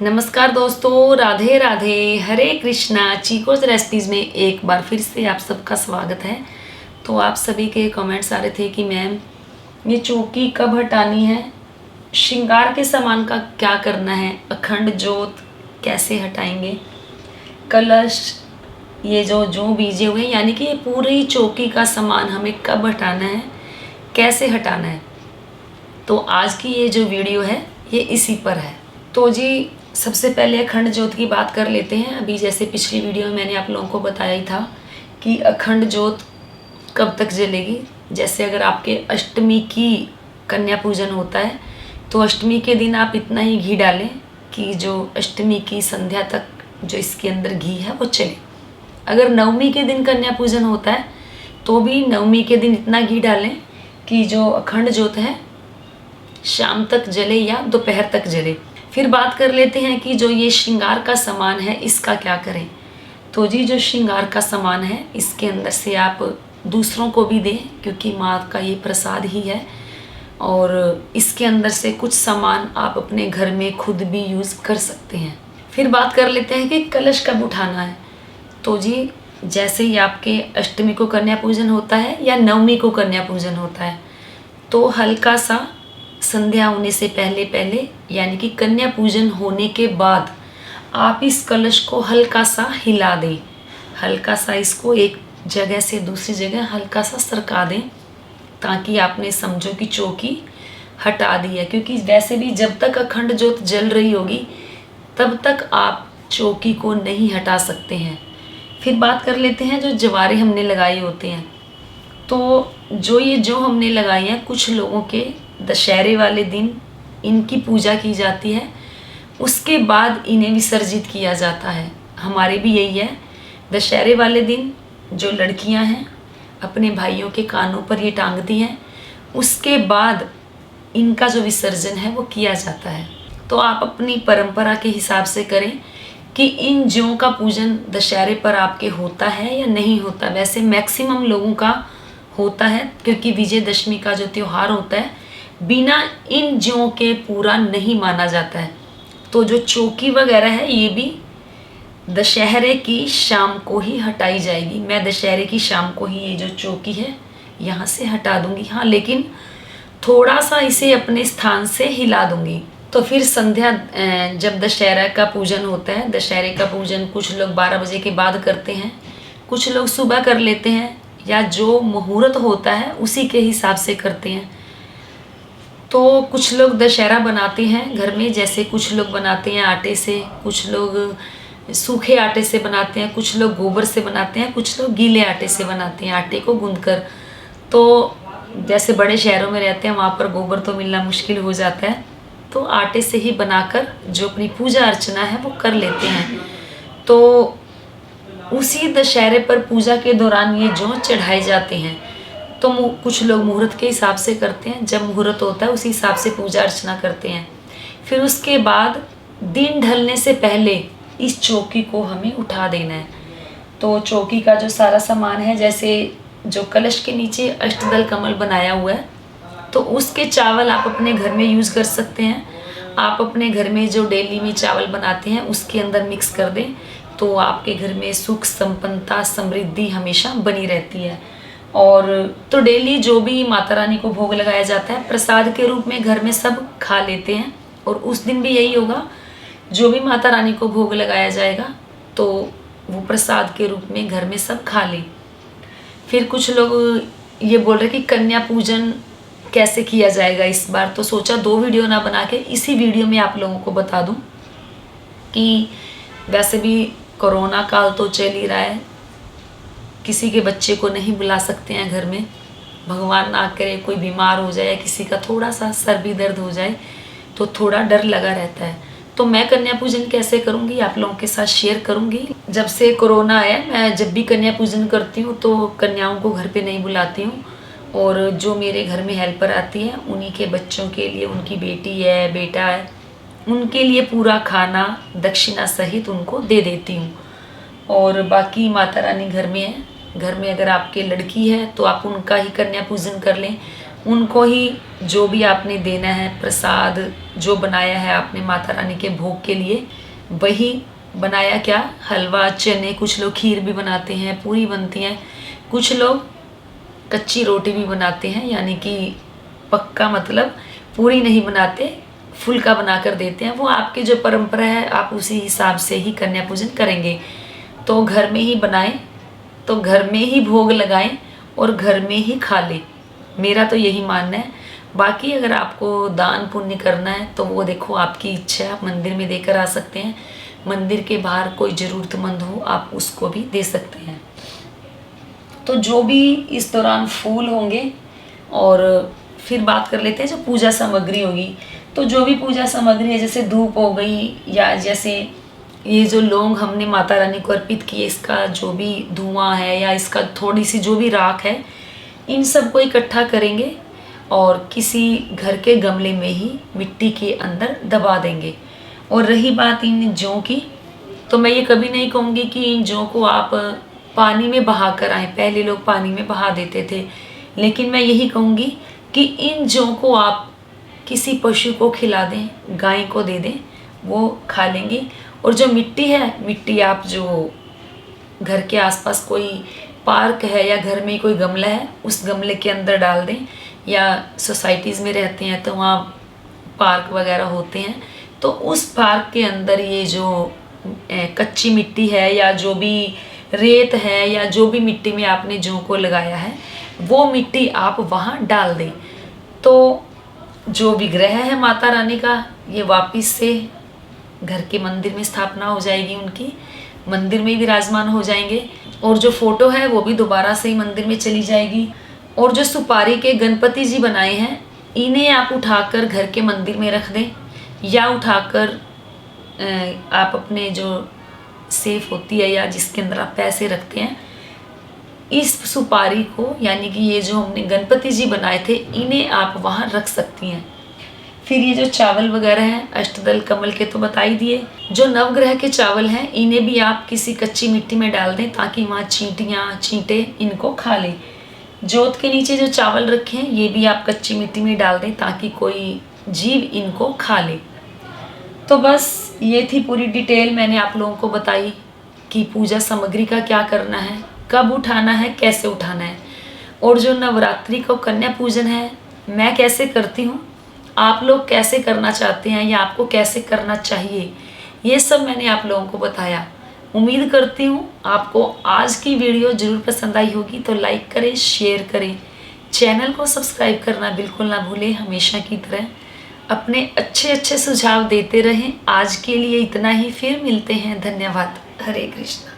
नमस्कार दोस्तों, राधे राधे, हरे कृष्णा। चीकोज रेसिपीज़ में एक बार फिर से आप सबका स्वागत है। तो आप सभी के कमेंट्स आ रहे थे कि मैम ये चौकी कब हटानी है, श्रृंगार के सामान का क्या करना है, अखंड जोत कैसे हटाएंगे, कलश, ये जो बीजे हुए हैं, यानी कि ये पूरी चौकी का सामान हमें कब हटाना है, कैसे हटाना है। तो आज की ये जो वीडियो है ये इसी पर है। तो जी सबसे पहले अखंड ज्योत की बात कर लेते हैं। अभी जैसे पिछली वीडियो में मैंने आप लोगों को बताया ही था कि अखंड ज्योत कब तक जलेगी। जैसे अगर आपके अष्टमी की कन्या पूजन होता है तो अष्टमी के दिन आप इतना ही घी डालें कि जो अष्टमी की संध्या तक जो इसके अंदर घी है वो चले। अगर नवमी के दिन कन्या पूजन होता है तो भी नवमी के दिन इतना घी डालें कि जो अखंड ज्योत है शाम तक जले या दोपहर तक जले। फिर बात कर लेते हैं कि जो ये श्रृंगार का सामान है इसका क्या करें। तो जी जो श्रृंगार का सामान है इसके अंदर से आप दूसरों को भी दें, क्योंकि माँ का ये प्रसाद ही है। और इसके अंदर से कुछ सामान आप अपने घर में खुद भी यूज़ कर सकते हैं। फिर बात कर लेते हैं कि कलश कब उठाना है। तो जी जैसे ही आपके अष्टमी को कन्या पूजन होता है या नवमी को कन्या पूजन होता है तो हल्का सा संध्या होने से पहले पहले यानी कि कन्या पूजन होने के बाद आप इस कलश को हल्का सा हिला दें। हल्का सा इसको एक जगह से दूसरी जगह हल्का सा सरका दें ताकि आपने समझो कि चौकी हटा दी है। क्योंकि वैसे भी जब तक अखंड ज्योत जल रही होगी तब तक आप चौकी को नहीं हटा सकते हैं। फिर बात कर लेते हैं जो जवारे हमने लगाए होते हैं। तो जो हमने लगाए हैं, कुछ लोगों के दशहरे वाले दिन इनकी पूजा की जाती है, उसके बाद इन्हें विसर्जित किया जाता है। हमारे भी यही है, दशहरे वाले दिन जो लड़कियां हैं अपने भाइयों के कानों पर ये टांगती हैं, उसके बाद इनका जो विसर्जन है वो किया जाता है। तो आप अपनी परंपरा के हिसाब से करें कि इन ज्यों का पूजन दशहरे पर आपके होता है या नहीं होता। वैसे मैक्सिमम लोगों का होता है, क्योंकि विजयदशमी का जो त्यौहार होता है बिना इन ज्यों के पूरा नहीं माना जाता है। तो जो चौकी वगैरह है ये भी दशहरे की शाम को ही हटाई जाएगी। मैं दशहरे की शाम को ही ये जो चौकी है यहाँ से हटा दूंगी। हाँ, लेकिन थोड़ा सा इसे अपने स्थान से हिला दूंगी। तो फिर संध्या जब दशहरा का पूजन होता है, दशहरे का पूजन कुछ लोग 12 बजे के बाद करते हैं, कुछ लोग सुबह कर लेते हैं, या जो मुहूर्त होता है उसी के हिसाब से करते हैं। तो कुछ लोग दशहरा बनाते हैं घर में, जैसे कुछ लोग बनाते हैं आटे से, कुछ लोग सूखे आटे से बनाते हैं, कुछ लोग गोबर से बनाते हैं, कुछ लोग गीले आटे से बनाते हैं, आटे को गूंथकर। तो जैसे बड़े शहरों में रहते हैं वहाँ पर गोबर तो मिलना मुश्किल हो जाता है, तो आटे से ही बनाकर जो अपनी पूजा अर्चना है वो कर लेते हैं। तो उसी दशहरे पर पूजा के दौरान ये जौ चढ़ाए जाते हैं। तो कुछ लोग मुहूर्त के हिसाब से करते हैं, जब मुहूर्त होता है उसी हिसाब से पूजा अर्चना करते हैं। फिर उसके बाद दिन ढलने से पहले इस चौकी को हमें उठा देना है। तो चौकी का जो सारा सामान है, जैसे जो कलश के नीचे अष्टदल कमल बनाया हुआ है, तो उसके चावल आप अपने घर में यूज़ कर सकते हैं। आप अपने घर में जो डेली में चावल बनाते हैं उसके अंदर मिक्स कर दें, तो आपके घर में सुख संपन्नता समृद्धि हमेशा बनी रहती है। और तो डेली जो भी माता रानी को भोग लगाया जाता है प्रसाद के रूप में घर में सब खा लेते हैं, और उस दिन भी यही होगा, जो भी माता रानी को भोग लगाया जाएगा तो वो प्रसाद के रूप में घर में सब खा लें। फिर कुछ लोग ये बोल रहे कि कन्या पूजन कैसे किया जाएगा इस बार, तो सोचा 2 वीडियो ना बना के इसी वीडियो में आप लोगों को बता दूं कि वैसे भी कोरोना काल तो चल ही रहा है, किसी के बच्चे को नहीं बुला सकते हैं घर में, भगवान ना करे कोई बीमार हो जाए, किसी का थोड़ा सा सर भी दर्द हो जाए तो थोड़ा डर लगा रहता है। तो मैं कन्या पूजन कैसे करूँगी आप लोगों के साथ शेयर करूँगी। जब से कोरोना आया मैं जब भी कन्या पूजन करती हूँ तो कन्याओं को घर पे नहीं बुलाती हूँ, और जो मेरे घर में हेल्पर आती है उन्हीं के बच्चों के लिए, उनकी बेटी है बेटा है, उनके लिए पूरा खाना दक्षिणा सहित उनको दे देती हूँ। और बाकी माता रानी घर में है, घर में अगर आपके लड़की है तो आप उनका ही कन्या पूजन कर लें, उनको ही जो भी आपने देना है, प्रसाद जो बनाया है आपने माता रानी के भोग के लिए, वही बनाया। क्या हलवा, चने, कुछ लोग खीर भी बनाते हैं, पूरी बनती हैं, कुछ लोग कच्ची रोटी भी बनाते हैं, यानी कि पक्का मतलब पूरी नहीं बनाते, फुल्का बनाकर देते हैं। वो आपकी जो परंपरा है, आप उसी हिसाब से ही कन्या पूजन करेंगे। तो घर में ही बनाएं, तो घर में ही भोग लगाएं और घर में ही खा लें, मेरा तो यही मानना है। बाकी अगर आपको दान पुण्य करना है तो वो देखो आपकी इच्छा है, आप मंदिर में देकर आ सकते हैं, मंदिर के बाहर कोई ज़रूरतमंद हो आप उसको भी दे सकते हैं। तो जो भी इस दौरान फूल होंगे, और फिर बात कर लेते हैं जो पूजा सामग्री होगी। तो जो भी पूजा सामग्री है, जैसे धूप हो गई, या जैसे ये जो लौंग हमने माता रानी को अर्पित किए, इसका जो भी धुआं है या इसका थोड़ी सी जो भी राख है, इन सब को इकट्ठा करेंगे और किसी घर के गमले में ही मिट्टी के अंदर दबा देंगे। और रही बात इन जौ की, तो मैं ये कभी नहीं कहूँगी कि इन जौ को आप पानी में बहा कर आएँ, पहले लोग पानी में बहा देते थे, लेकिन मैं यही कहूँगी कि इन जौ को आप किसी पशु को खिला दें, गाय को दे दें, वो खा लेंगी। और जो मिट्टी है, मिट्टी आप जो घर के आसपास कोई पार्क है या घर में कोई गमला है, उस गमले के अंदर डाल दें, या सोसाइटीज़ में रहते हैं तो वहाँ पार्क वगैरह होते हैं, तो उस पार्क के अंदर ये जो कच्ची मिट्टी है या जो भी रेत है या जो भी मिट्टी में आपने जौ को लगाया है, वो मिट्टी आप वहाँ डाल दें। तो जो विग्रह है माता रानी का, ये वापस से घर के मंदिर में स्थापना हो जाएगी, उनकी मंदिर में विराजमान हो जाएंगे। और जो फोटो है वो भी दोबारा से ही मंदिर में चली जाएगी। और जो सुपारी के गणपति जी बनाए हैं, इन्हें आप उठाकर घर के मंदिर में रख दें, या उठाकर आप अपने जो सेफ होती है या जिसके अंदर आप पैसे रखते हैं, इस सुपारी को, यानी कि ये जो हमने गणपति जी बनाए थे, इन्हें आप वहाँ रख सकती हैं। फिर ये जो चावल वगैरह हैं अष्टदल कमल के तो बता ही दिए, जो नवग्रह के चावल हैं इन्हें भी आप किसी कच्ची मिट्टी में डाल दें ताकि वहाँ चींटियाँ चींटे इनको खा लें। जोत के नीचे जो चावल रखे हैं ये भी आप कच्ची मिट्टी में डाल दें ताकि कोई जीव इनको खा ले। तो बस ये थी पूरी डिटेल मैंने आप लोगों को बताई कि पूजा सामग्री का क्या करना है, कब उठाना है, कैसे उठाना है। और जो नवरात्रि का कन्या पूजन है मैं कैसे करती हूँ, आप लोग कैसे करना चाहते हैं या आपको कैसे करना चाहिए, ये सब मैंने आप लोगों को बताया। उम्मीद करती हूँ आपको आज की वीडियो ज़रूर पसंद आई होगी, तो लाइक करें, शेयर करें, चैनल को सब्सक्राइब करना बिल्कुल ना भूलें। हमेशा की तरह अपने अच्छे अच्छे सुझाव देते रहें। आज के लिए इतना ही, फिर मिलते हैं। धन्यवाद। हरे कृष्ण।